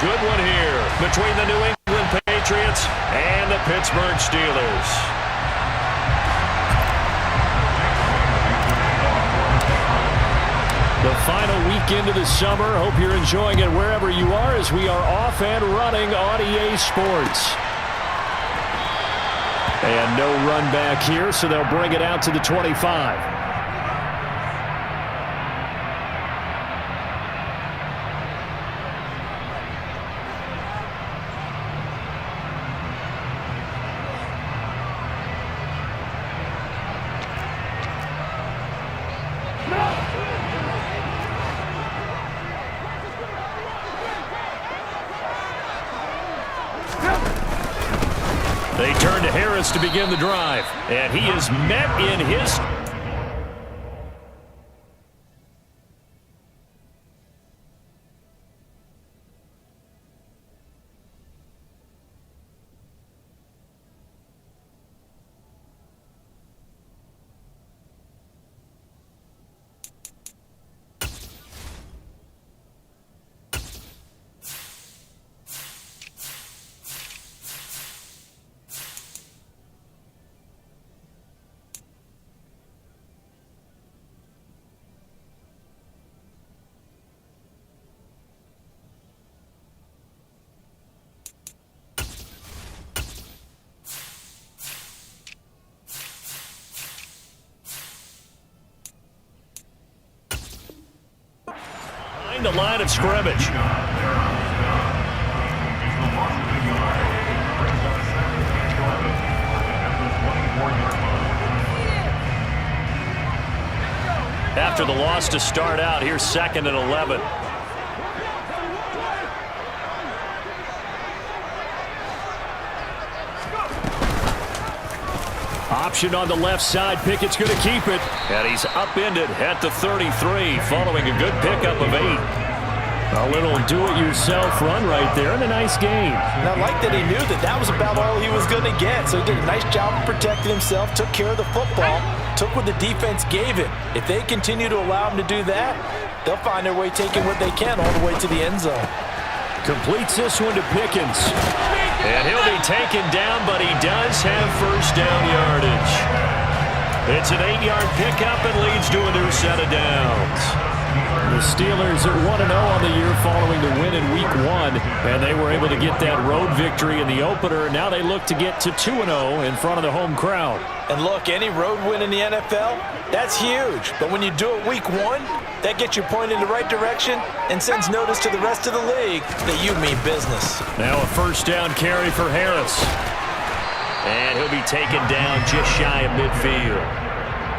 good one here between the New England Patriots and the Pittsburgh Steelers. The final weekend of the summer. Hope you're enjoying it wherever you are as we are off and running on EA Sports. And no run back here, so they'll bring it out to the 25. They turn to Harris to begin the drive, and he is met in his... the line of scrimmage. After the loss to start out, here's 2nd and 11. Option on the left side. Pickett's going to keep it. And he's upended at the 33 following a good pickup of 8. A little do-it-yourself run right there and a nice gain. And I like that he knew that that was about all he was going to get. So he did a nice job of protecting himself, took care of the football, took what the defense gave him. If they continue to allow him to do that, they'll find their way taking what they can all the way to the end zone. Completes this one to Pickens. And he'll be taken down, but he does have first down yardage. It's an 8-yard pickup and leads to a new set of downs. The Steelers are 1-0 on the year following the win in Week 1, and they were able to get that road victory in the opener. Now they look to get to 2-0 in front of the home crowd. And look, any road win in the NFL, that's huge. But when you do it Week 1, that gets you pointed in the right direction and sends notice to the rest of the league that you mean business. Now a first down carry for Harris. And he'll be taken down just shy of midfield.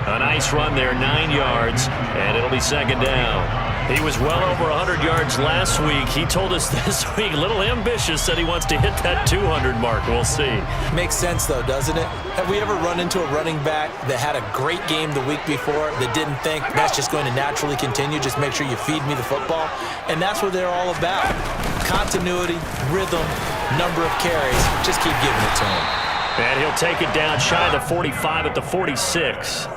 A nice run there, 9 yards, and it'll be 2nd down. He was well over 100 yards last week. He told us this week, a little ambitious, said he wants to hit that 200 mark. We'll see. Makes sense, though, doesn't it? Have we ever run into a running back that had a great game the week before that didn't think that's just going to naturally continue, just make sure you feed me the football? And that's what they're all about. Continuity, rhythm, number of carries. Just keep giving it to him. And he'll take it down shy of the 45 at the 46.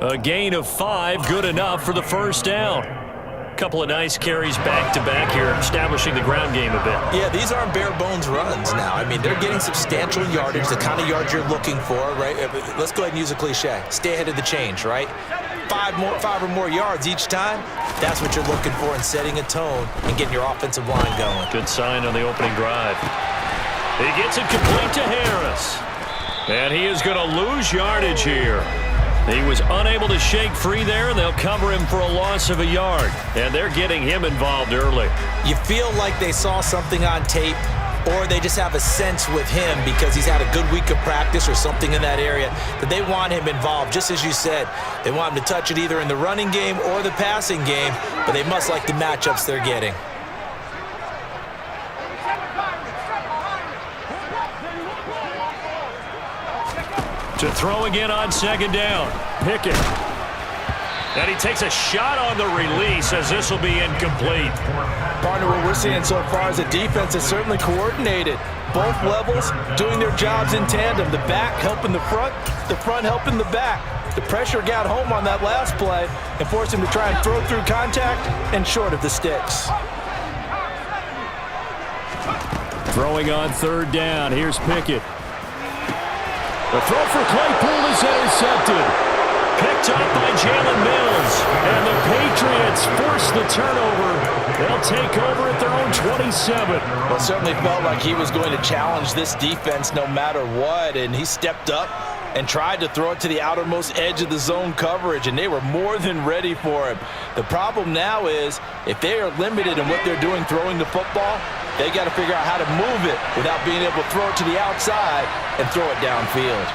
A gain of 5, good enough for the first down. Couple of nice carries back-to-back here, establishing the ground game a bit. Yeah, these aren't bare-bones runs now. I mean, they're getting substantial yardage, the kind of yards you're looking for, right? Let's go ahead and use a cliche. Stay ahead of the change, right? 5 or more yards each time, that's what you're looking for in setting a tone and getting your offensive line going. Good sign on the opening drive. He gets it complete to Harris. And he is going to lose yardage here. He was unable to shake free there, and they'll cover him for a loss of a yard. And they're getting him involved early. You feel like they saw something on tape, or they just have a sense with him because he's had a good week of practice or something in that area that they want him involved. Just as you said, they want him to touch it either in the running game or the passing game, but they must like the matchups they're getting. To throw again on 2nd down. Pickett. And he takes a shot on the release as this will be incomplete. Partner, what we're seeing so far is a defense that's certainly coordinated. Both levels doing their jobs in tandem. The back helping the front helping the back. The pressure got home on that last play and forced him to try and throw through contact and short of the sticks. Throwing on third down. Here's Pickett. The throw for Claypool is intercepted. Picked up by Jalen Mills. And the Patriots force the turnover. They'll take over at their own 27. Well, it certainly felt like he was going to challenge this defense no matter what, and he stepped up and tried to throw it to the outermost edge of the zone coverage, and they were more than ready for him. The problem now is if they are limited in what they're doing throwing the football, they got to figure out how to move it without being able to throw it to the outside and throw it downfield.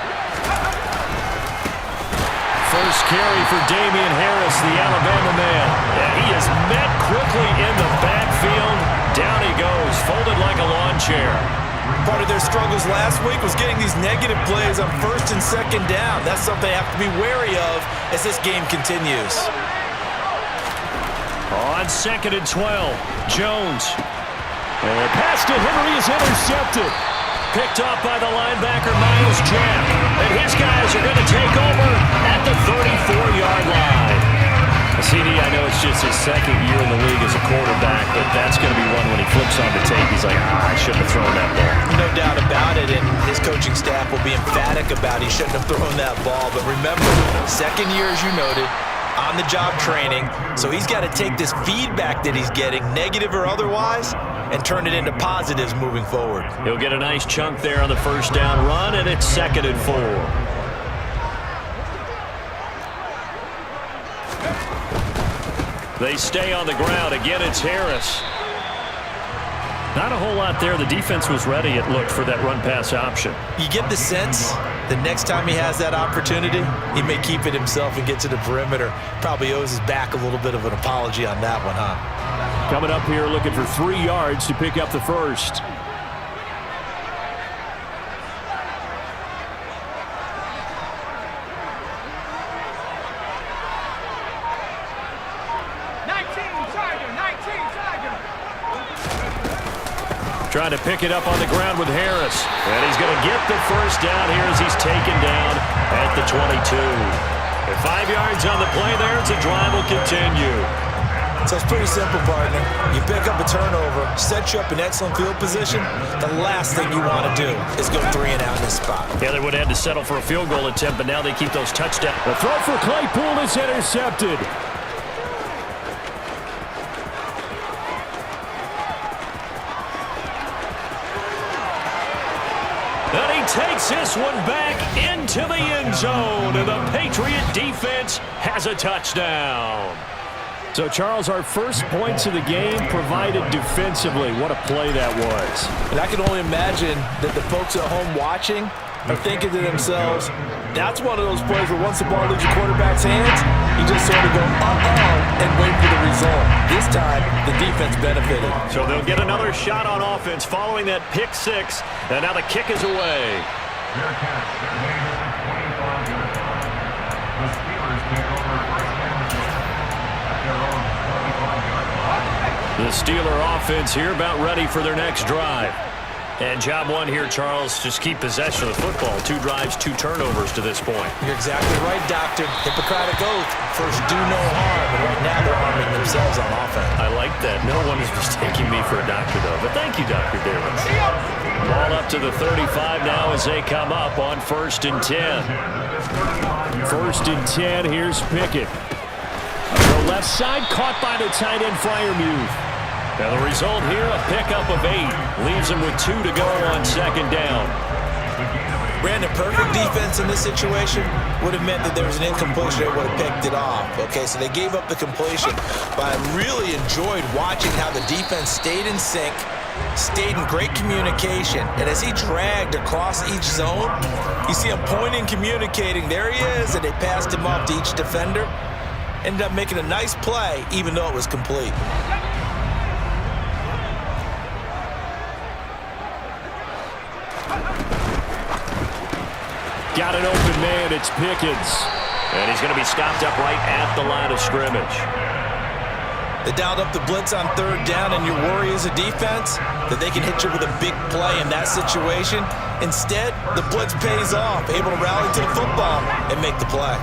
First carry for Damian Harris, the Alabama man. And he is met quickly in the backfield. Down he goes, folded like a lawn chair. Part of their struggles last week was getting these negative plays on first and second down. That's something they have to be wary of as this game continues. On 2nd and 12, Jones. And pass to Henry is intercepted. Picked off by the linebacker, Miles Jack. And his guys are going to take over at the 34-yard line. CD, I know it's just his second year in the league as a quarterback, but that's going to be one when he flips on the tape. He's like, I shouldn't have thrown that ball. No doubt about it, and his coaching staff will be emphatic about he shouldn't have thrown that ball. But remember, second year, as you noted, on-the-job training, so he's got to take this feedback that he's getting, negative or otherwise, and turn it into positives moving forward. He'll get a nice chunk there on the first down run, and it's 2nd and 4. They stay on the ground. Again, it's Harris. Not a whole lot there. The defense was ready, it looked, for that run-pass option. You get the sense the next time he has that opportunity, he may keep it himself and get to the perimeter. Probably owes his back a little bit of an apology on that one, huh? Coming up here looking for 3 yards to pick up the first. Trying to pick it up on the ground with Harris. And he's going to get the first down here as he's taken down at the 22. At 5 yards on the play there, the drive will continue. So it's pretty simple, partner. You pick up a turnover, set you up in excellent field position. The last thing you want to do is go 3 and out in this spot. Yeah, they would have had to settle for a field goal attempt, but now they keep those touchdowns. The throw for Claypool is intercepted. And he takes this one back into the end zone, and the Patriot defense has a touchdown. So, Charles, our first points of the game provided defensively. What a play that was. And I can only imagine that the folks at home watching are thinking to themselves, that's one of those plays where once the ball leaves the quarterback's hands, you just sort of go, uh-oh, and wait for the result. This time, the defense benefited. So they'll get another shot on offense following that pick six, and now the kick is away. The Steeler offense here about ready for their next drive. And job one here, Charles, just keep possession of the football. 2 drives, 2 turnovers to this point. You're exactly right, Doctor. Hippocratic oath. First, do no harm. And right now, they're harming themselves on offense. I like that. No one is mistaking me for a doctor, though. But thank you, Dr. Davis. Ball up to the 35 now as they come up on 1st and 10. 1st and 10. Here's Pickett. The left side caught by the tight end Freiermuth. Now the result here, a pickup of 8. Leaves him with 2 to go on 2nd down. Brandon, perfect defense in this situation would have meant that there was an incompletion. They would have picked it off. Okay, so they gave up the completion. But I really enjoyed watching how the defense stayed in sync, stayed in great communication. And as he dragged across each zone, you see him pointing, communicating. There he is, and they passed him off to each defender. Ended up making a nice play, even though it was complete. Got an open man, it's Pickens. And he's going to be stopped up right at the line of scrimmage. They dialed up the blitz on 3rd down, and your worry as a defense that they can hit you with a big play in that situation. Instead, the blitz pays off, able to rally to the football and make the play.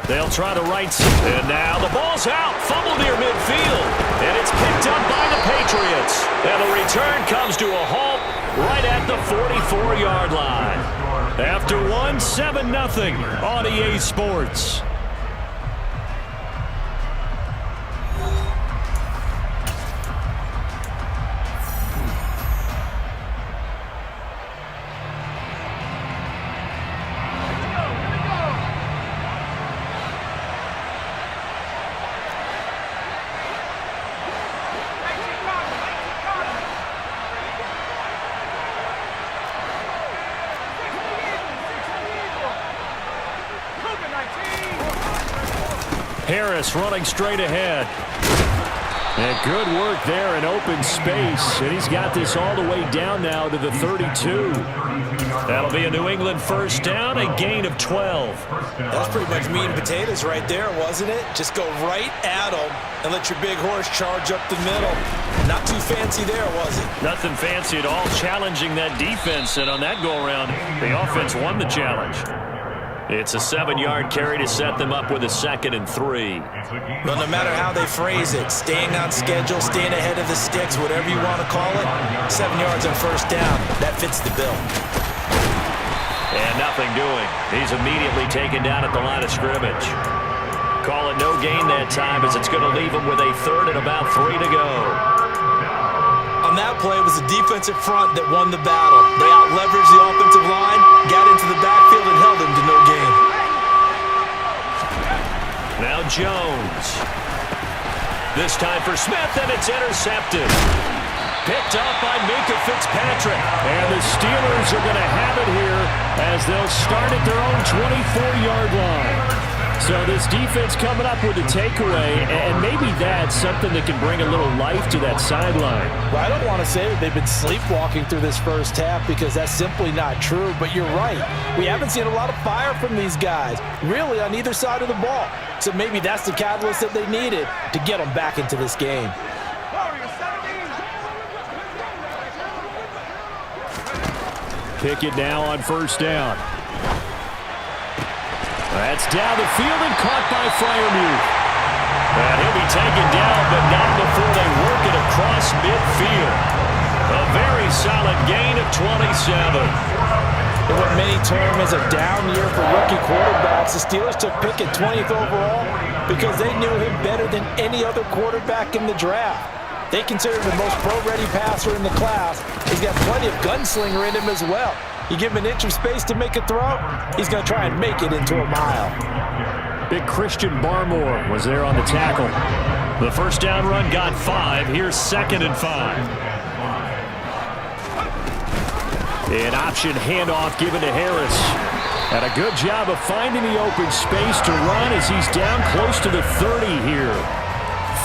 They'll try to right, and now the ball's out. Fumble near midfield. And the return comes to a halt right at the 44-yard line. After one, 7-0 on EA Sports. Harris running straight ahead. And good work there in open space. And he's got this all the way down now to the 32. That'll be a New England first down, a gain of 12. That's pretty much meat and potatoes right there, wasn't it? Just go right at them and let your big horse charge up the middle. Not too fancy there, was it? Nothing fancy at all, challenging that defense. And on that go-around, the offense won the challenge. It's a 7-yard carry to set them up with a 2nd and 3. Well, no matter how they phrase it, staying on schedule, staying ahead of the sticks, whatever you want to call it, 7 yards on first down, that fits the bill. And nothing doing. He's immediately taken down at the line of scrimmage. Call it no gain that time as it's going to leave him with a 3rd and about 3 to go. On that play, it was the defensive front that won the battle. They out-leveraged the offensive line, got into the backfield, and held him to no gain. Now Jones. This time for Smith, and it's intercepted. Picked up by Minka Fitzpatrick. And the Steelers are going to have it here as they'll start at their own 24-yard line. So this defense coming up with a takeaway, and maybe that's something that can bring a little life to that sideline. Well, I don't want to say that they've been sleepwalking through this first half because that's simply not true, but you're right. We haven't seen a lot of fire from these guys, really on either side of the ball. So maybe that's the catalyst that they needed to get them back into this game. Pickett now on first down. That's down the field and caught by Freiermuth. And he'll be taken down, but not before they work it across midfield. A very solid gain of 27. In what many term as a down year for rookie quarterbacks, the Steelers took Pickett 20th overall because they knew him better than any other quarterback in the draft. They consider him the most pro-ready passer in the class. He's got plenty of gunslinger in him as well. You give him an inch of space to make a throw, he's going to try and make it into a mile. Big Christian Barmore was there on the tackle. The first down run got 5. Here's 2nd and 5. An option handoff given to Harris. And a good job of finding the open space to run as he's down close to the 30 here.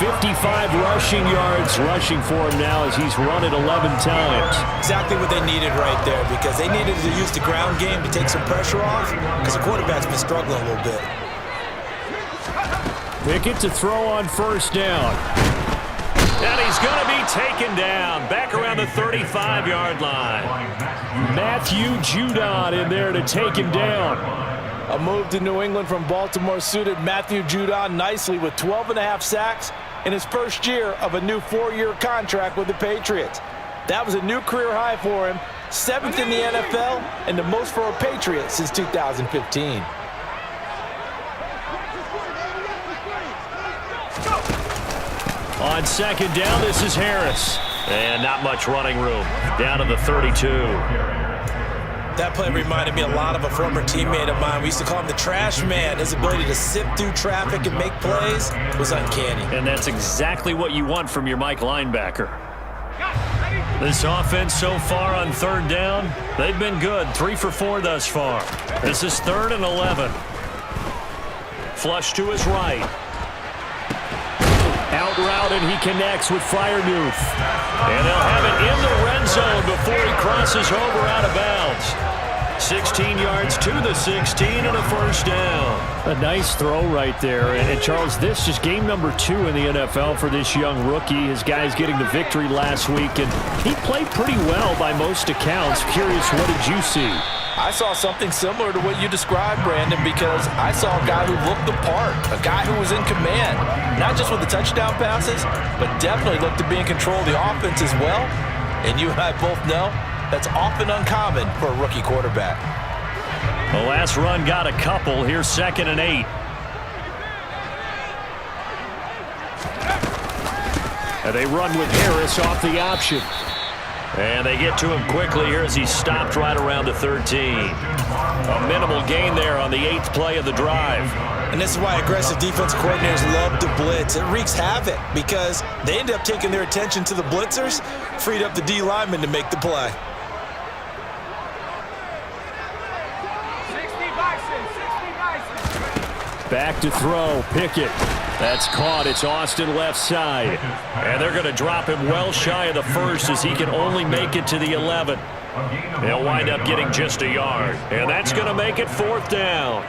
55 rushing yards rushing for him now as he's run it 11 times. Exactly what they needed right there because they needed to use the ground game to take some pressure off because the quarterback's been struggling a little bit. Pickett to throw on first down. And he's going to be taken down back around the 35-yard line. Matthew Judon in there to take him down. A move to New England from Baltimore suited Matthew Judon nicely with 12.5 sacks in his first year of a new 4-year contract with the Patriots. That was a new career high for him, 7th in the NFL, and the most for a Patriot since 2015. On second down, this is Harris. And not much running room. Down to the 32. That play reminded me a lot of a former teammate of mine. We used to call him the trash man. His ability to sift through traffic and make plays was uncanny. And that's exactly what you want from your Mike linebacker. This offense so far on third down, they've been good. 3 for 4 thus far. This is 3rd and 11. Flush to his right. Out route, and he connects with Freiermuth. And they'll have it in the red zone before he crosses over out of bounds. 16 yards to the 16 and a first down. A nice throw right there. And Charles, this is game number 2 in the NFL for this young rookie. His guys getting the victory last week, and he played pretty well by most accounts. Curious, what did you see? I saw something similar to what you described, Brandon, because I saw a guy who looked the part, a guy who was in command, not just with the touchdown passes, but definitely looked to be in control of the offense as well. And you and I both know that's often uncommon for a rookie quarterback. The last run got a couple. Here's 2nd and 8. And they run with Harris off the option. And they get to him quickly here as he stopped right around the 13. A minimal gain there on the 8th play of the drive. And this is why aggressive defense coordinators love to blitz. It wreaks havoc because they end up taking their attention to the blitzers, freed up the D lineman to make the play. Back to throw, Pickett. That's caught. It's Austin left side. And they're going to drop him well shy of the first as he can only make it to the 11. They'll wind up getting just a yard. And that's going to make it 4th down.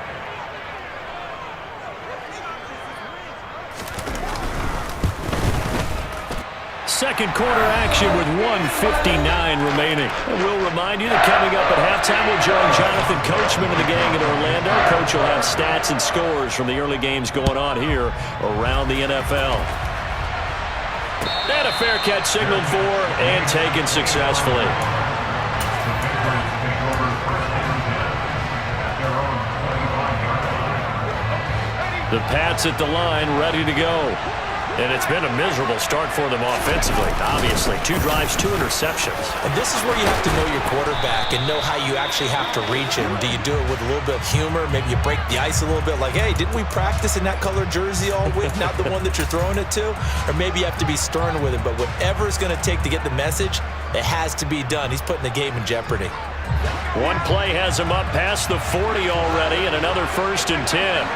Second quarter action with 1:59 remaining. And we'll remind you that coming up at halftime, we'll join Jonathan Coachman and the gang in Orlando. Coach will have stats and scores from the early games going on here around the NFL. And a fair catch signaled for and taken successfully. The Pats at the line, ready to go. And it's been a miserable start for them offensively, obviously. 2 drives, 2 interceptions. And this is where you have to know your quarterback and know how you actually have to reach him. Do you do it with a little bit of humor? Maybe you break the ice a little bit like, hey, didn't we practice in that color jersey all week, not the one that you're throwing it to? Or maybe you have to be stern with it. But whatever it's going to take to get the message, it has to be done. He's putting the game in jeopardy. One play has him up past the 40 already, and another 1st and 10.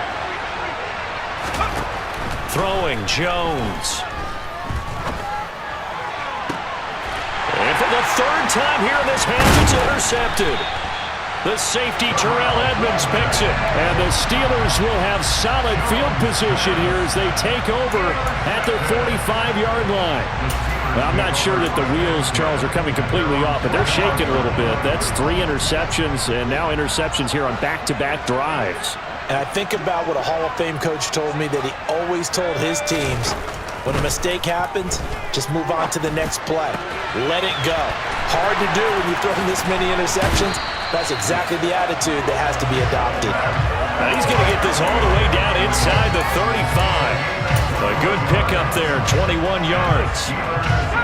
Throwing Jones. And for the 3rd time here in this half, it's intercepted. The safety, Terrell Edmonds, picks it. And the Steelers will have solid field position here as they take over at their 45-yard line. Well, I'm not sure that the wheels, Charles, are coming completely off, but they're shaking a little bit. That's 3 interceptions, and now interceptions here on back-to-back drives. And I think about what a Hall of Fame coach told me that he always told his teams, when a mistake happens, just move on to the next play. Let it go. Hard to do when you've thrown this many interceptions. That's exactly the attitude that has to be adopted. Now he's going to get this all the way down inside the 35. A good pickup there, 21 yards.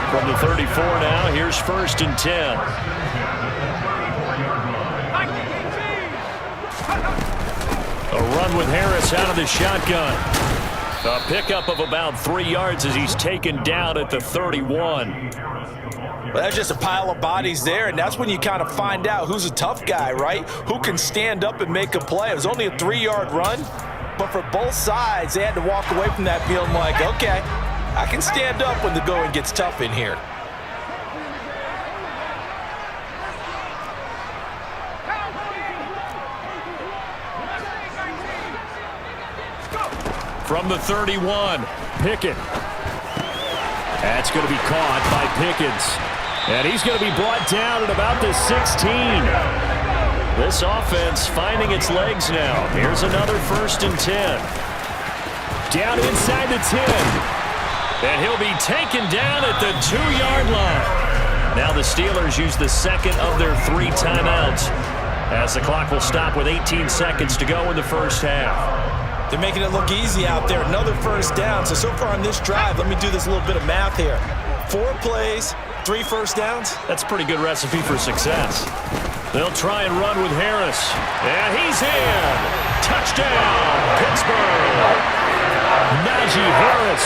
From the 34 now, here's 1st and 10. A run with Harris out of the shotgun. A pickup of about 3 yards as he's taken down at the 31. Well, that's just a pile of bodies there, and that's when you kind of find out who's a tough guy, right? Who can stand up and make a play. It was only a 3-yard run, but for both sides, they had to walk away from that feeling like, okay, I can stand up when the going gets tough in here. From the 31, Pickett. That's going to be caught by Pickens. And he's going to be brought down at about the 16. This offense finding its legs now. Here's another 1st and 10. Down inside the 10. And he'll be taken down at the 2-yard line. Now the Steelers use the 2nd of their 3 timeouts as the clock will stop with 18 seconds to go in the first half. They're making it look easy out there. Another 1st down. So far on this drive, let me do this little bit of math here. 4 plays, 3 first downs. That's a pretty good recipe for success. They'll try and run with Harris. And he's in. Touchdown, Pittsburgh. Najee Harris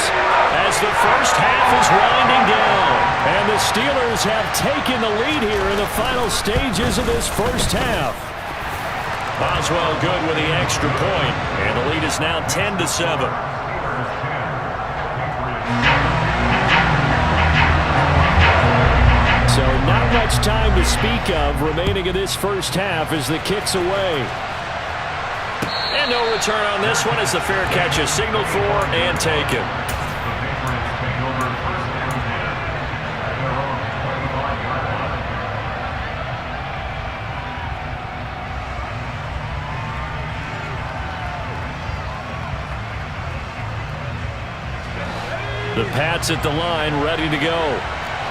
as the first half is winding down. And the Steelers have taken the lead here in the final stages of this first half. Boswell good with the extra point, and the lead is now 10-7. So not much much time to speak of remaining in this first half as the kick's away. And no return on this one as the fair catch is signaled for and taken. The Pats at the line, ready to go.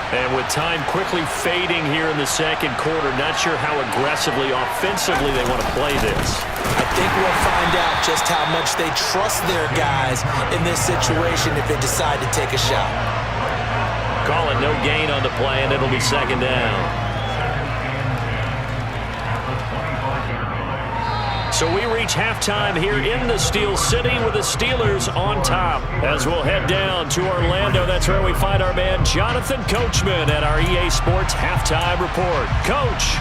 And with time quickly fading here in the second quarter, not sure how aggressively, offensively they want to play this. I think we'll find out just how much they trust their guys in this situation if they decide to take a shot. Call it no gain on the play, and it'll be second down. So we reach halftime here in the Steel City with the Steelers on top. As we'll head down to Orlando, that's where we find our man Jonathan Coachman at our EA Sports Halftime Report. Coach.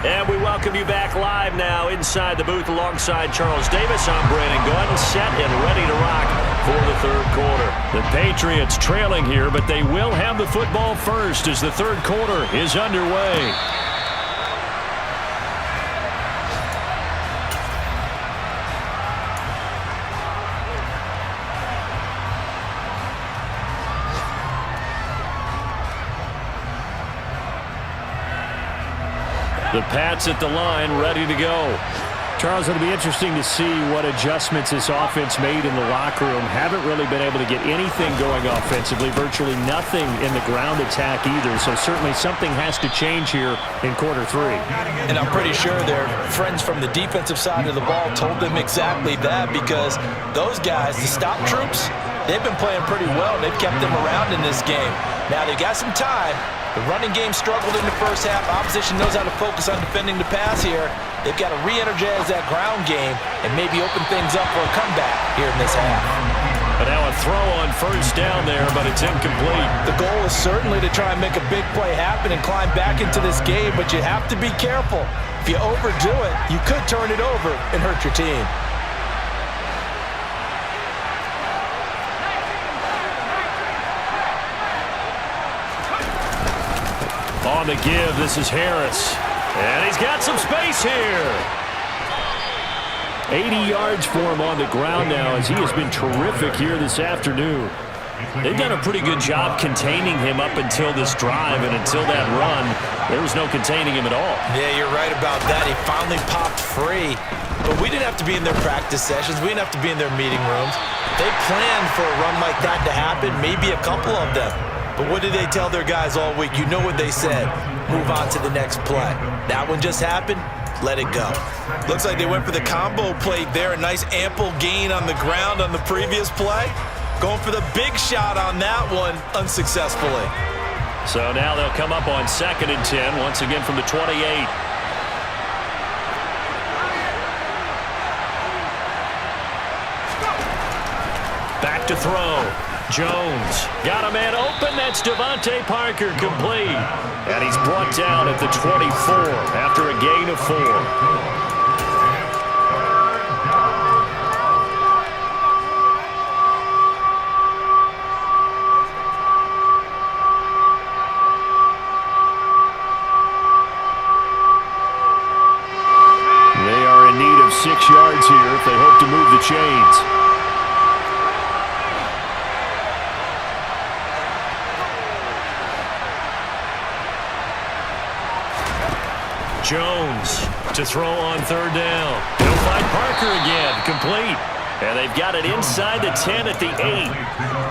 And we welcome you back live now inside the booth alongside Charles Davis. I'm Brandon Gunn, set and ready to rock for the third quarter. The Patriots trailing here, but they will have the football first as the third quarter is underway. The Pats at the line, ready to go. Charles, it'll be interesting to see what adjustments this offense made in the locker room. Haven't really been able to get anything going offensively, virtually nothing in the ground attack either. So certainly something has to change here in quarter three. And I'm pretty sure their friends from the defensive side of the ball told them exactly that, because those guys, the stop troops, they've been playing pretty well. They've kept them around in this game. Now they got some time. The running game struggled in the first half. Opposition knows how to focus on defending the pass here. They've got to re-energize that ground game and maybe open things up for a comeback here in this half. But now a throw on first down there, but it's incomplete. The goal is certainly to try and make a big play happen and climb back into this game, but you have to be careful. If you overdo it, you could turn it over and hurt your team. On the give, this is Harris. And he's got some space here. 80 yards for him on the ground now as he has been terrific here this afternoon. They've done a pretty good job containing him up until this drive, and until that run, there was no containing him at all. Yeah, you're right about that. He finally popped free. But we didn't have to be in their practice sessions. We didn't have to be in their meeting rooms. They planned for a run like that to happen, maybe a couple of them. But what did they tell their guys all week? You know what they said. Move on to the next play. That one just happened. Let it go. Looks like they went for the combo play there. A nice ample gain on the ground on the previous play. Going for the big shot on that one unsuccessfully. So now they'll come up on 2nd and 10, once again from the 28. Back to throw. Jones got a man open. That's Devontae Parker, complete. And he's brought down at the 24 after a gain of 4. They are in need of 6 yards here if they hope to move the chains. Jones to throw on 3rd down. He'll find Parker again, complete. And they've got it inside the 10 at the 8.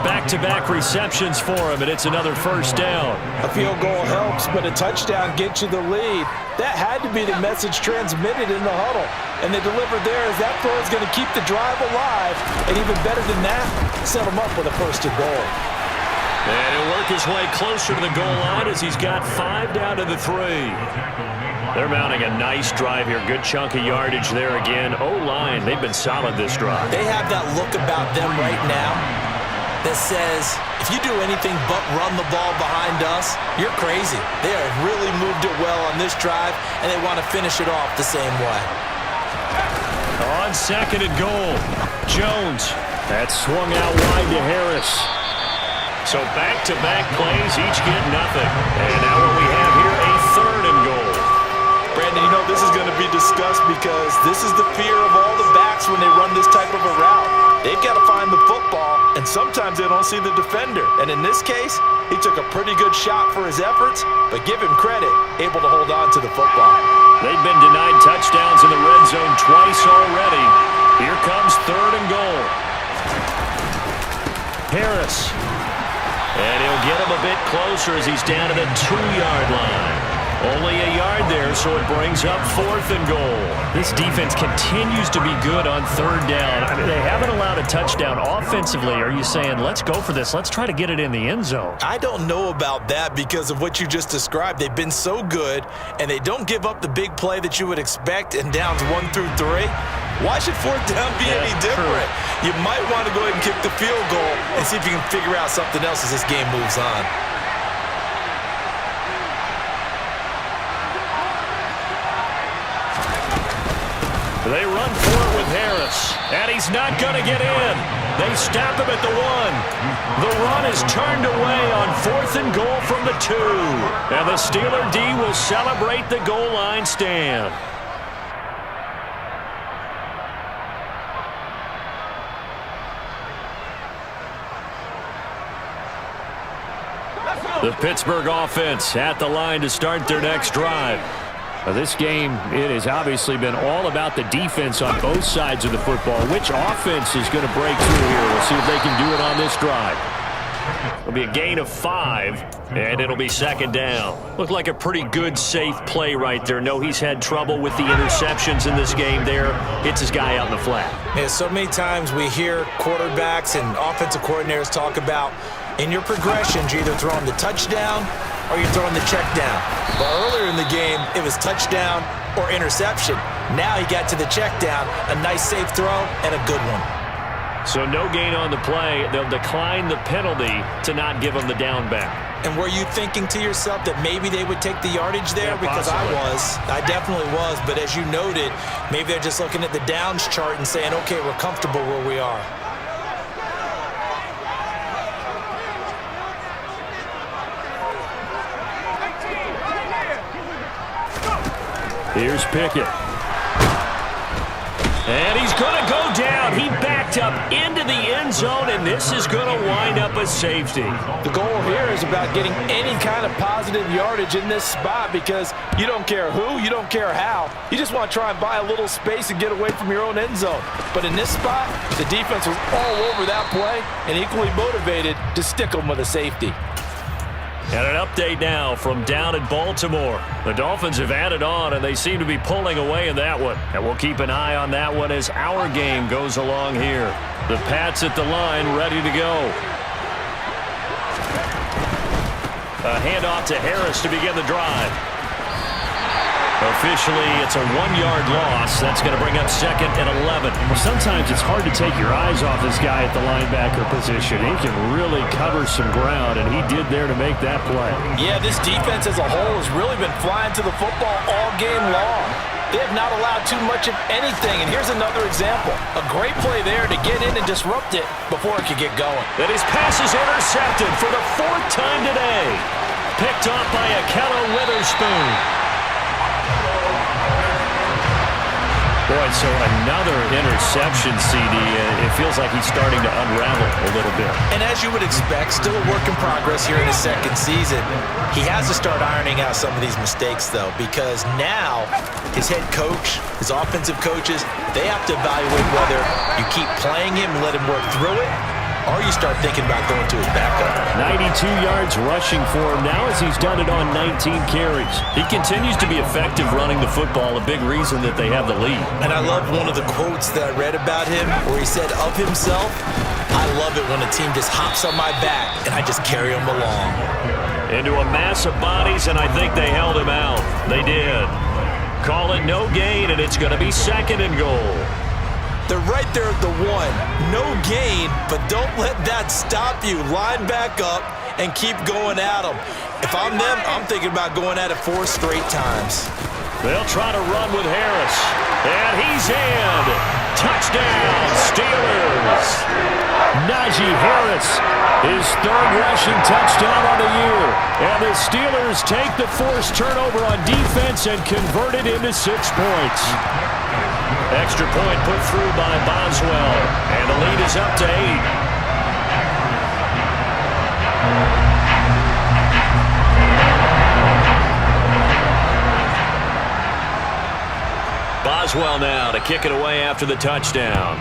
Back-to-back receptions for him, and it's another 1st down. A field goal helps, but a touchdown gets you the lead. That had to be the message transmitted in the huddle. And they delivered there as that throw is going to keep the drive alive. And even better than that, set them up with a 1st and goal. And he'll work his way closer to the goal line as he's got 5 down to the 3. They're mounting a nice drive here. Good chunk of yardage there again. O-line, they've been solid this drive. They have that look about them right now that says, if you do anything but run the ball behind us, you're crazy. They have really moved it well on this drive, and they want to finish it off the same way. On second and goal, Jones. That swung out wide to Harris. So back-to-back plays, each get nothing. And now what we have here, a third and goal. Brandon, you know this is going to be discussed because this is the fear of all the backs when they run this type of a route. They've got to find the football, and sometimes they don't see the defender. And in this case, he took a pretty good shot for his efforts, but give him credit, able to hold on to the football. They've been denied touchdowns in the red zone twice already. Here comes third and goal. Harris. And he'll get him a bit closer as he's down to the 2-yard line. Only a yard there, so it brings up fourth and goal. This defense continues to be good on third down. I mean, they haven't allowed a touchdown offensively. Are you saying, let's go for this? Let's try to get it in the end zone. I don't know about that because of what you just described. They've been so good, and they don't give up the big play that you would expect in downs 1 through 3. Why should fourth down be any different? True. You might want to go ahead and kick the field goal and see if you can figure out something else as this game moves on. They run for it with Harris, and he's not going to get in. They stop him at the 1. The run is turned away on fourth and goal from the 2. And the Steeler D will celebrate the goal line stand. The Pittsburgh offense at the line to start their next drive. This game, it has obviously been all about the defense on both sides of the football. Which offense is going to break through here? We'll see if they can do it on this drive. It'll be a gain of 5, and it'll be second down. Looked like a pretty good, safe play right there. No, he's had trouble with the interceptions in this game there. Hits his guy out in the flat. Yeah, so many times we hear quarterbacks and offensive coordinators talk about in your progressions, you're either throwing the touchdown or you're throwing the check down. But earlier in the game, it was touchdown or interception. Now he got to the check down, a nice safe throw, and a good one. So no gain on the play. They'll decline the penalty to not give him the down back. And were you thinking to yourself that maybe they would take the yardage there? Yeah, because possibly. I definitely was. But as you noted, maybe they're just looking at the downs chart and saying, okay, we're comfortable where we are. Here's Pickett. And he's going to go down. He backed up into the end zone, and this is going to wind up a safety. The goal here is about getting any kind of positive yardage in this spot because you don't care who, you don't care how. You just want to try and buy a little space and get away from your own end zone. But in this spot, the defense was all over that play and equally motivated to stick them with a safety. And an update now from down in Baltimore. The Dolphins have added on, and they seem to be pulling away in that one. And we'll keep an eye on that one as our game goes along here. The Pats at the line, ready to go. A handoff to Harris to begin the drive. Officially, it's a 1-yard loss. That's going to bring up second and 11. Well, sometimes it's hard to take your eyes off this guy at the linebacker position. He can really cover some ground, and he did there to make that play. Yeah, this defense as a whole has really been flying to the football all game long. They have not allowed too much of anything, and here's another example. A great play there to get in and disrupt it before it could get going. And his pass is intercepted for the 4th time today. Picked off by Akello Witherspoon. Boy, so another interception, CD. It feels like he's starting to unravel a little bit. And as you would expect, still a work in progress here in his second season. He has to start ironing out some of these mistakes, though, because now his head coach, his offensive coaches, they have to evaluate whether you keep playing him and let him work through it, or you start thinking about going to his backup. 92 yards rushing for him now as he's done it on 19 carries. He continues to be effective running the football, a big reason that they have the lead. And I love one of the quotes that I read about him where he said of himself, I love it when a team just hops on my back and I just carry them along. Into a mass of bodies, and I think they held him out. They did. Call it no gain, and it's going to be second and goal. They're right there at the 1. No gain, but don't let that stop you. Line back up and keep going at them. If I'm them, I'm thinking about going at it 4 straight times. They'll try to run with Harris. And he's in. Touchdown, Steelers. Najee Harris, his 3rd rushing touchdown on the year. And the Steelers take the forced turnover on defense and convert it into 6 points. Extra point put through by Boswell. And the lead is up to 8. Boswell now to kick it away after the touchdown.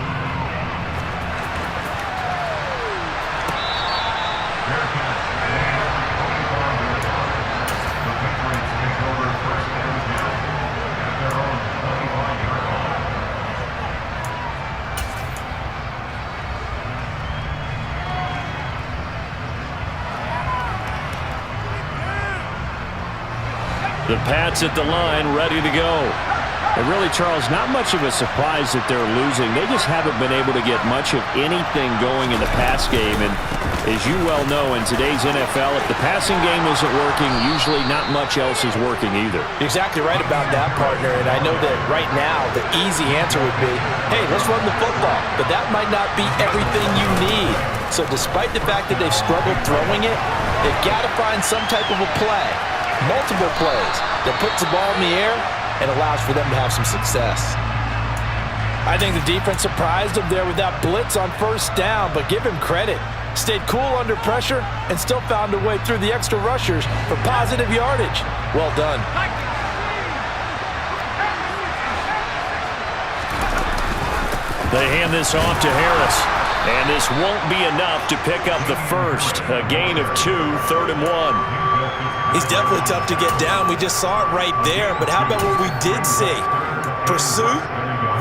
The Pats at the line, ready to go. And really, Charles, not much of a surprise that they're losing. They just haven't been able to get much of anything going in the pass game. And as you well know, in today's NFL, if the passing game isn't working, usually not much else is working either. You're exactly right about that, partner. And I know that right now the easy answer would be, hey, let's run the football. But that might not be everything you need. So despite the fact that they've struggled throwing it, they've got to find some type of a play, multiple plays, that puts the ball in the air and allows for them to have some success. I think the defense surprised him there with that blitz on 1st down, but give him credit. Stayed cool under pressure and still found a way through the extra rushers for positive yardage. Well done. They hand this off to Harris. And this won't be enough to pick up the first. A gain of 2, 3rd and 1. He's definitely tough to get down. We just saw it right there. But how about what we did see? Pursuit,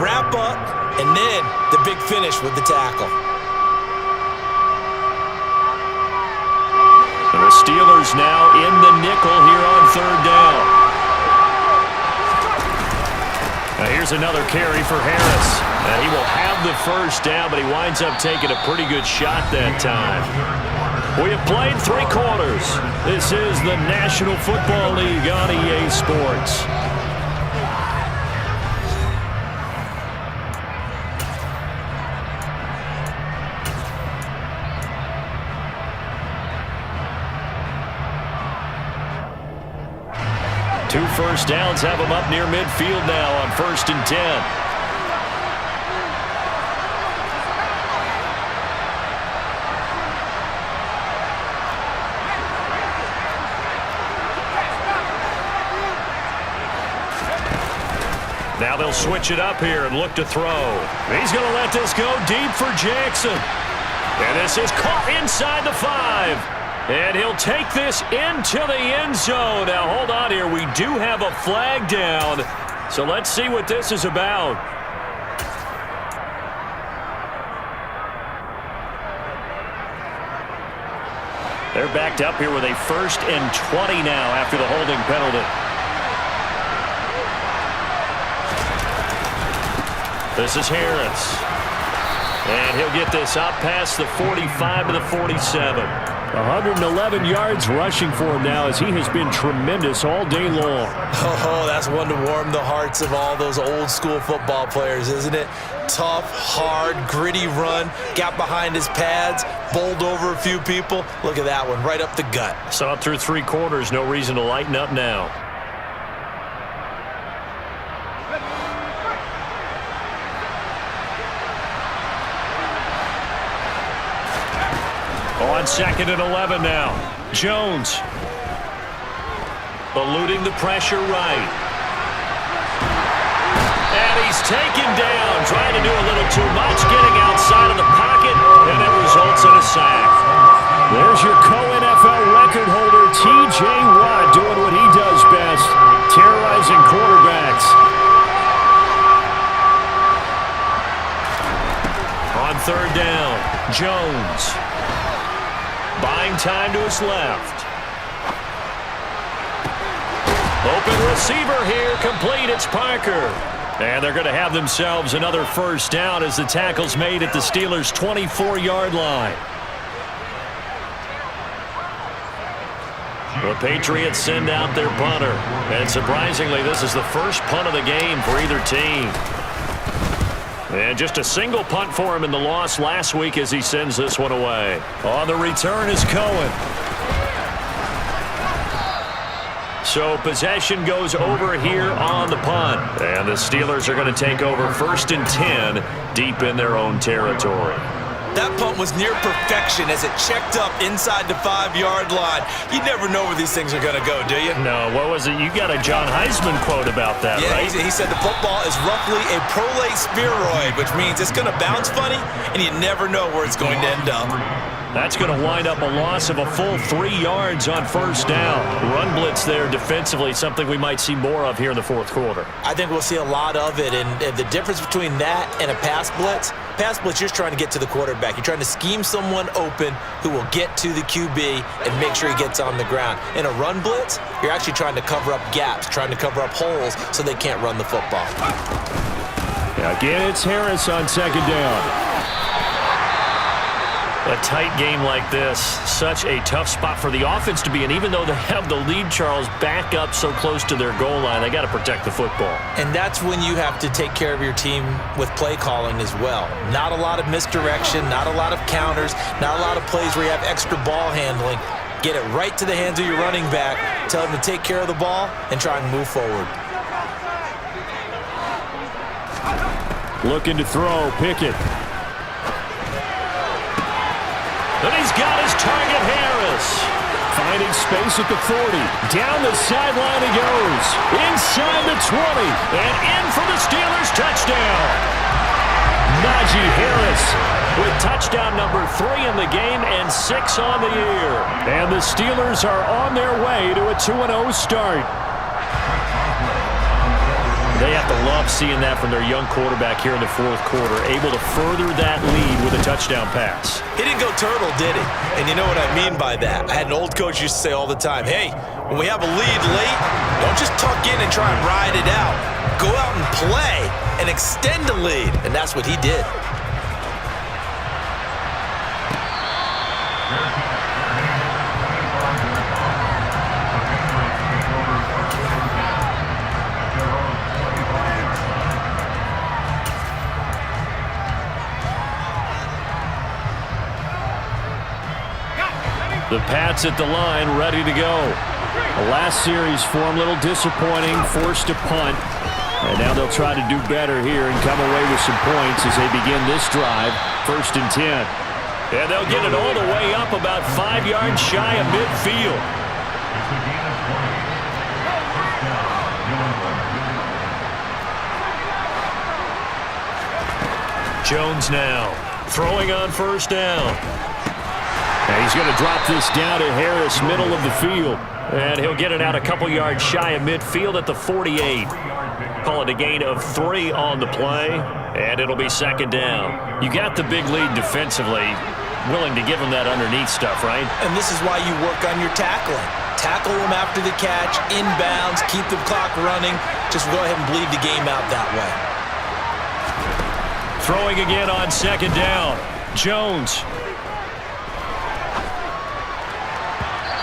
wrap up, and then the big finish with the tackle. The Steelers now in the nickel here on 3rd down. Now here's another carry for Harris. And he will have the first down, but he winds up taking a pretty good shot that time. We have played 3 quarters. This is the National Football League on EA Sports. Two first downs have them up near midfield now on 1st and 10. Now they'll switch it up here and look to throw. He's going to let this go deep for Jackson. And this is caught inside the 5. And he'll take this into the end zone. Now hold on here. We do have a flag down. So let's see what this is about. They're backed up here with a 1st and 20 now after the holding penalty. This is Harris. And he'll get this up past the 45 to the 47. 111 yards rushing for him now as he has been tremendous all day long. Oh, that's one to warm the hearts of all those old school football players, isn't it? Tough, hard, gritty run. Got behind his pads, bowled over a few people. Look at that one, right up the gut. Saw it through 3 quarters. No reason to lighten up now. On 2nd and 11 now. Jones. Eluding the pressure right. And he's taken down. Trying to do a little too much. Getting outside of the pocket. And it results in a sack. There's your co-NFL record holder, T.J. Watt, doing what he does best. Terrorizing quarterbacks. On 3rd down. Jones. Buying time to his left. Open receiver here, complete. It's Parker. And they're going to have themselves another first down as the tackle's made at the Steelers' 24-yard line. The Patriots send out their punter. And surprisingly, this is the first punt of the game for either team. And just a single punt for him in the loss last week as he sends this one away. On the return is Cohen. So possession goes over here on the punt. And the Steelers are going to take over 1st and 10 deep in their own territory. That punt was near perfection as it checked up inside the 5-yard line. You never know where these things are going to go, do you? No, what was it? You got a John Heisman quote about that, yeah, right? He said the football is roughly a prolate spheroid, which means it's going to bounce funny, and you never know where it's going to end up. That's going to wind up a loss of a full 3 yards on first down. Run blitz there defensively, something we might see more of here in the fourth quarter. I think we'll see a lot of it, and the difference between that and a pass blitz, you're just trying to get to the quarterback. You're trying to scheme someone open who will get to the QB and make sure he gets on the ground. In a run blitz, you're actually trying to cover up gaps, trying to cover up holes so they can't run the football. Again, it's Harris on 2nd down. A tight game like this, such a tough spot for the offense to be in. Even though they have the lead, Charles, back up so close to their goal line, they got to protect the football. And that's when you have to take care of your team with play calling as well. Not a lot of misdirection, not a lot of counters, not a lot of plays where you have extra ball handling. Get it right to the hands of your running back, tell him to take care of the ball, and try and move forward. Looking to throw, Pickett. And he's got his target, Harris. Finding space at the 40. Down the sideline he goes. Inside the 20. And in for the Steelers touchdown. Najee Harris with touchdown number 3 in the game and 6 on the year. And the Steelers are on their way to a 2-0 start. They have to love seeing that from their young quarterback here in the fourth quarter, able to further that lead with a touchdown pass. He didn't go turtle, did he? And you know what I mean by that. I had an old coach used to say all the time, hey, when we have a lead late, don't just tuck in and try and ride it out. Go out and play and extend the lead. And that's what he did. The Pats at the line, ready to go. The last series for them, a little disappointing, forced to punt. And now they'll try to do better here and come away with some points as they begin this drive, 1st and 10. And they'll get it all the way up about 5 yards shy of midfield. Jones now throwing on first down. And he's going to drop this down to Harris, middle of the field. And he'll get it out a couple yards shy of midfield at the 48. Call it a gain of 3 on the play, and it'll be 2nd down. You got the big lead defensively, willing to give them that underneath stuff, right? And this is why you work on your tackling. Tackle them after the catch, inbounds, keep the clock running. Just go ahead and bleed the game out that way. Throwing again on 2nd down. Jones.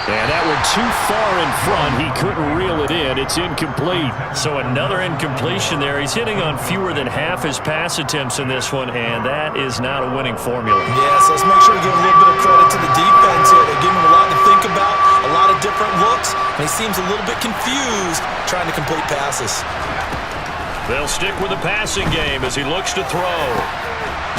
And that one too far in front. He couldn't reel it in. It's incomplete. So another incompletion there. He's hitting on fewer than half his pass attempts in this one, and that is not a winning formula. Yeah, so let's make sure we give a little bit of credit to the defense here. They're giving him a lot to think about, a lot of different looks, and he seems a little bit confused trying to complete passes. They'll stick with the passing game as he looks to throw.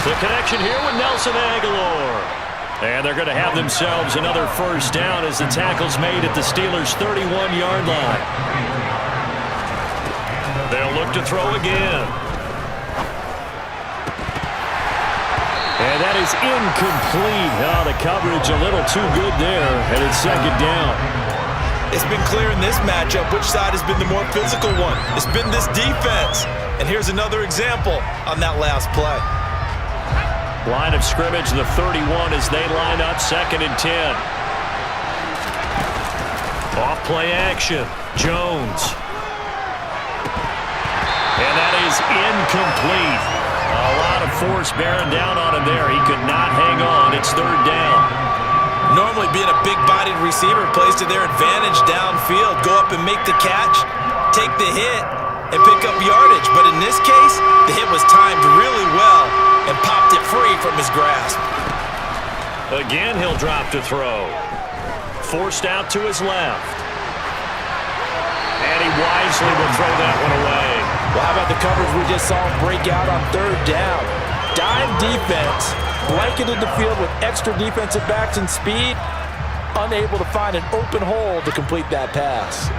The connection here with Nelson Aguilar. And they're going to have themselves another first down as the tackle's made at the Steelers' 31-yard line. They'll look to throw again. And that is incomplete. Oh, the coverage a little too good there, and it's 2nd down. It's been clear in this matchup which side has been the more physical one. It's been this defense. And here's another example on that last play. Line of scrimmage, the 31 as they line up 2nd and 10. Off play action. Jones. And that is incomplete. A lot of force bearing down on him there. He could not hang on. It's third down. Normally being a big-bodied receiver plays to their advantage downfield. Go up and make the catch, take the hit, and pick up yardage. But in this case, the hit was timed really well and popped it free from his grasp. Again, he'll drop to throw. Forced out to his left. And he wisely will throw that one away. Well, how about the coverage we just saw him break out on third down? Dime defense, blanketed the field with extra defensive backs and speed, unable to find an open hole to complete that pass.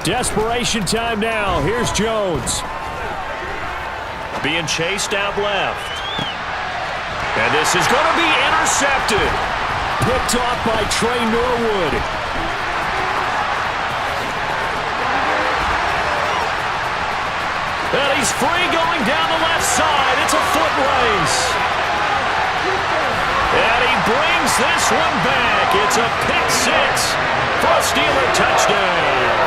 Desperation time now. Here's Jones. Being chased out left. And this is going to be intercepted. Picked off by Trey Norwood. And he's free going down the left side. It's a foot race. And he brings this one back. It's a pick six for a Steeler touchdown.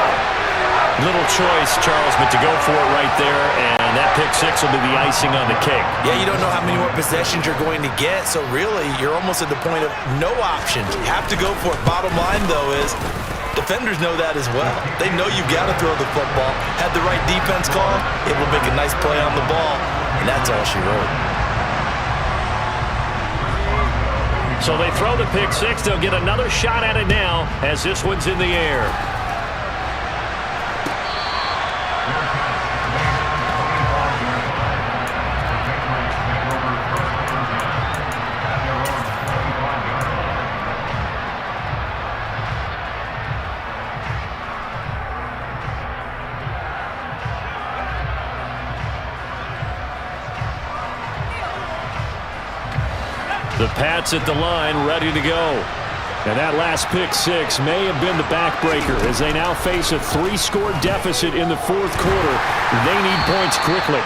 Little choice, Charles, but to go for it right there, and that pick six will be the icing on the cake. Yeah, you don't know how many more possessions you're going to get, so really you're almost at the point of no options. You have to go for it. Bottom line, though, is defenders know that as well. They know you've got to throw the football. Had the right defense call, it will make a nice play on the ball, and that's all she wrote. So they throw the pick six. They'll get another shot at it now as this one's in the air. The Pats at the line, ready to go. And that last pick six may have been the backbreaker as they now face a 3-score deficit in the fourth quarter. They need points quickly.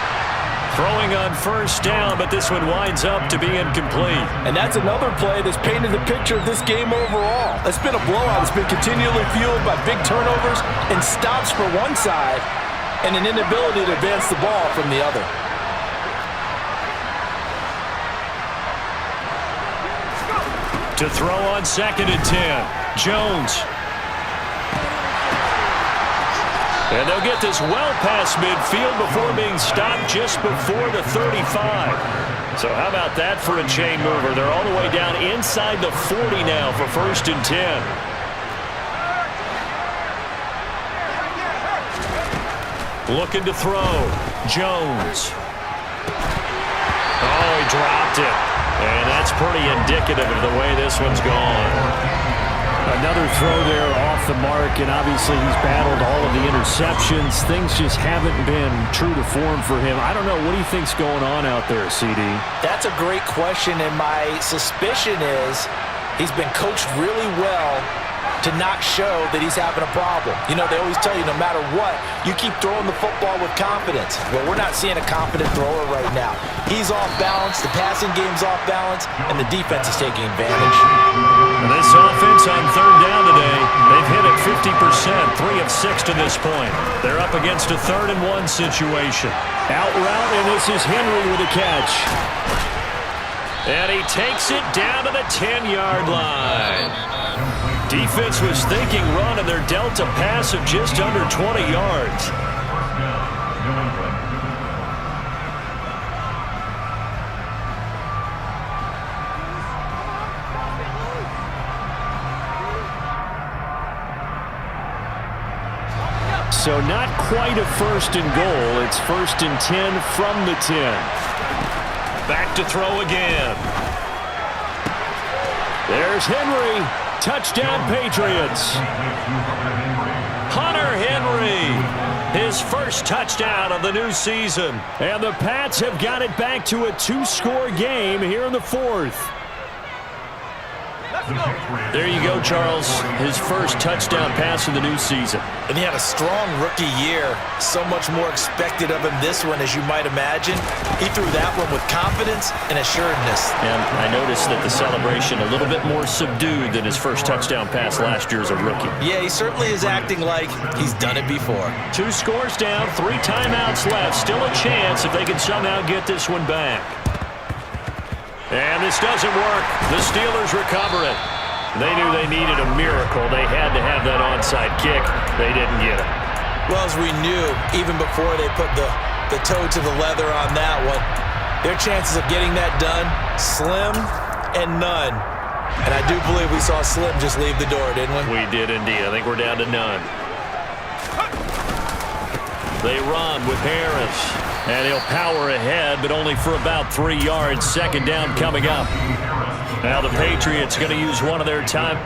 Throwing on first down, but this one winds up to be incomplete. And that's another play that's painted the picture of this game overall. It's been a blowout. It's been continually fueled by big turnovers and stops for one side and an inability to advance the ball from the other. To throw on 2nd and 10. Jones. And they'll get this well past midfield before being stopped just before the 35. So how about that for a chain mover? They're all the way down inside the 40 now for 1st and 10. Looking to throw. Jones. Oh, he dropped it. And that's pretty indicative of the way this one's gone. Another throw there off the mark, and obviously he's battled all of the interceptions. Things just haven't been true to form for him. I don't know. What do you think's going on out there, CD? That's a great question, and my suspicion is he's been coached really well to not show that he's having a problem. You know, they always tell you no matter what, you keep throwing the football with confidence. Well, we're not seeing a confident thrower right now. He's off balance, the passing game's off balance, and the defense is taking advantage. And this offense on third down today, they've hit it 50%, 3 of 6 to this point. They're up against a 3rd and 1 situation. Out route, and this is Henry with a catch. And he takes it down to the 10-yard line. Defense was thinking run, and they're dealt a pass of just under 20 yards. So not quite a 1st and goal. It's 1st and 10 from the 10. Back to throw again. There's Henry. Touchdown, Patriots. Hunter Henry, his first touchdown of the new season. And the Pats have got it back to a 2-score game here in the 4th. There you go, Charles. His first touchdown pass of the new season. And he had a strong rookie year. So much more expected of him this one, as you might imagine. He threw that one with confidence and assuredness. And I noticed that the celebration a little bit more subdued than his first touchdown pass last year as a rookie. Yeah, he certainly is acting like he's done it before. 2 scores down, 3 timeouts left. Still a chance if they can somehow get this one back. And this doesn't work. The Steelers recover it. They knew they needed a miracle. They had to have that onside kick. They didn't get it. Well, as we knew, even before they put the toe to the leather on that one, their chances of getting that done, slim and none. And I do believe we saw Slim just leave the door, didn't we? We did indeed. I think we're down to none. They run with Harris. And he'll power ahead, but only for about 3 yards. Second down coming up. Now the Patriots going to use one of their time.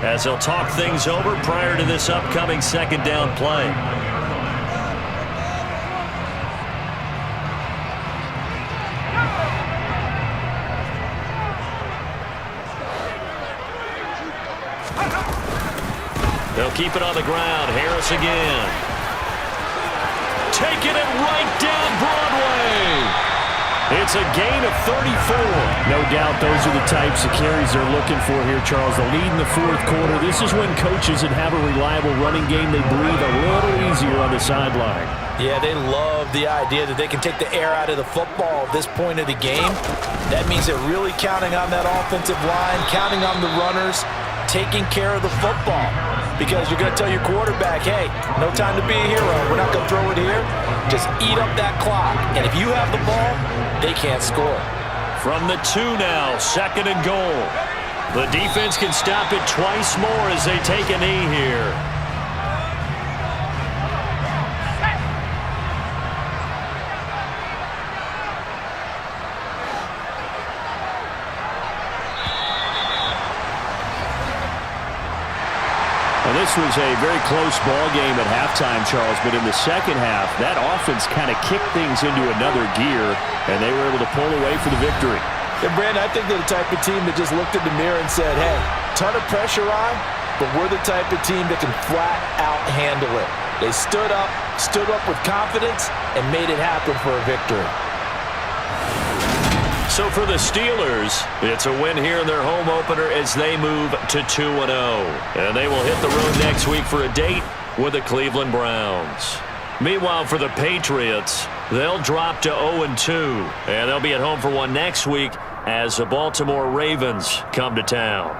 As they'll talk things over prior to this upcoming second down play. They'll keep it on the ground. Harris again. Taking it right down Broadway. It's a gain of 34. No doubt those are the types of carries they're looking for here, Charles. The lead in the fourth quarter. This is when coaches that have a reliable running game, they breathe a little easier on the sideline. Yeah, they love the idea that they can take the air out of the football at this point of the game. That means they're really counting on that offensive line, counting on the runners, taking care of the football. Because you're going to tell your quarterback, hey, no time to be a hero. We're not going to throw it here. Just eat up that clock. And if you have the ball, they can't score. From the 2 now, second and goal. The defense can stop it twice more as they take a knee here. This was a very close ball game at halftime, Charles, but in the second half, that offense kind of kicked things into another gear, and they were able to pull away for the victory. And Brandon, I think they're the type of team that just looked in the mirror and said, hey, ton of pressure on, but we're the type of team that can flat out handle it. They stood up with confidence, and made it happen for a victory. So for the Steelers, it's a win here in their home opener as they move to 2-0. And they will hit the road next week for a date with the Cleveland Browns. Meanwhile, for the Patriots, they'll drop to 0-2. And they'll be at home for one next week as the Baltimore Ravens come to town.